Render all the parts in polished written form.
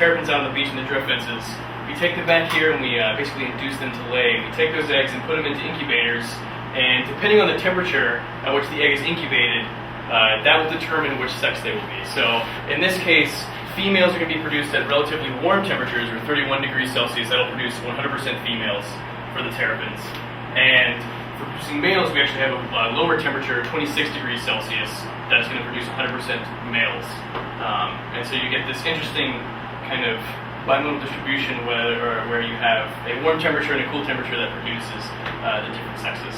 terrapins out on the beach and the drift fences. We take them back here and we basically induce them to lay. We take those eggs and put them into incubators, and depending on the temperature at which the egg is incubated, that will determine which sex they will be. So in this case, females are going to be produced at relatively warm temperatures, or 31 degrees Celsius. That'll produce 100% females for the terrapins. And for producing males, we actually have a lower temperature, 26 degrees Celsius, that is going to produce 100% males. And so you get this interesting kind of bimodal distribution where you have a warm temperature and a cool temperature that produces the different sexes.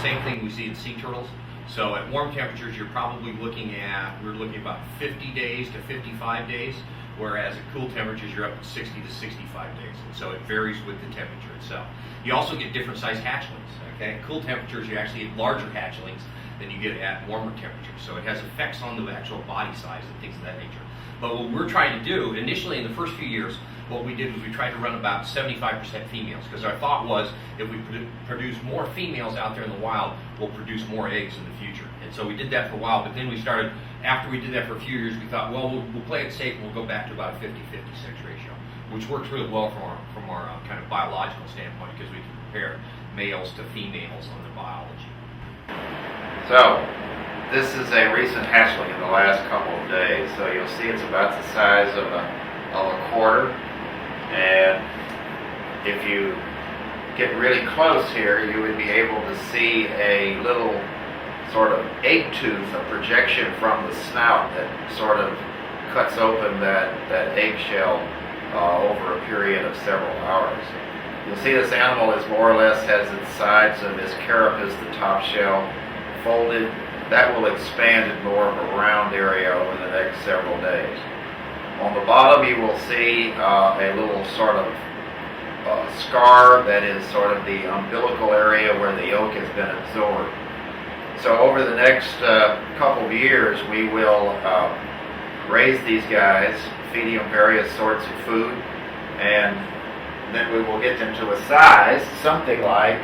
Same thing we see in sea turtles. So at warm temperatures, we're looking at about 50 days to 55 days, whereas at cool temperatures, you're up to 60 to 65 days. And so it varies with the temperature itself. You also get different size hatchlings. Okay, at cool temperatures, you actually get larger hatchlings than you get at warmer temperatures. So it has effects on the actual body size and things of that nature. But what we're trying to do, initially in the first few years, what we did was we tried to run about 75% females, because our thought was if we produce more females out there in the wild, we'll produce more eggs in the future. And so we did that for a while, but then we started, after we did that for a few years, we thought, well, we'll play it safe and we'll go back to about a 50-50 sex ratio, which works really well from our kind of biological standpoint, because we can compare males to females on the biology. So, this is a recent hatchling in the last couple of days. So you'll see it's about the size of a quarter. And if you get really close here, you would be able to see a little sort of egg tooth, a projection from the snout that sort of cuts open that eggshell over a period of several hours. You'll see this animal is more or less has its sides of its carapace, the top shell, folded. That will expand in more of a round area over the next several days. On the bottom you will see a little sort of scar that is sort of the umbilical area where the yolk has been absorbed. So over the next couple of years we will raise these guys, feeding them various sorts of food, and then we will get them to a size, something like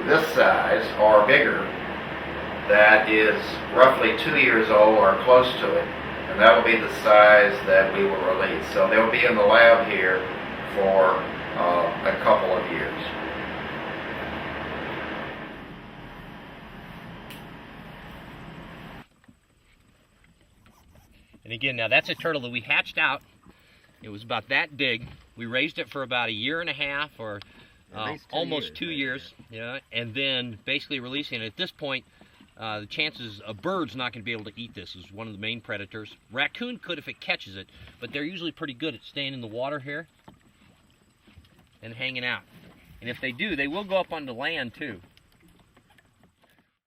this size or bigger, that is roughly 2 years old or close to it, and that will be the size that we will release. So they'll be in the lab here for a couple of years. And again, now that's a turtle that we hatched out. It was about that big. We raised it for about a year and a half, or almost 2 years, yeah, and then basically releasing it. At this point, the chances a bird's not going to be able to eat this is one of the main predators. Raccoon could if it catches it, but they're usually pretty good at staying in the water here and hanging out. And if they do, they will go up onto land too.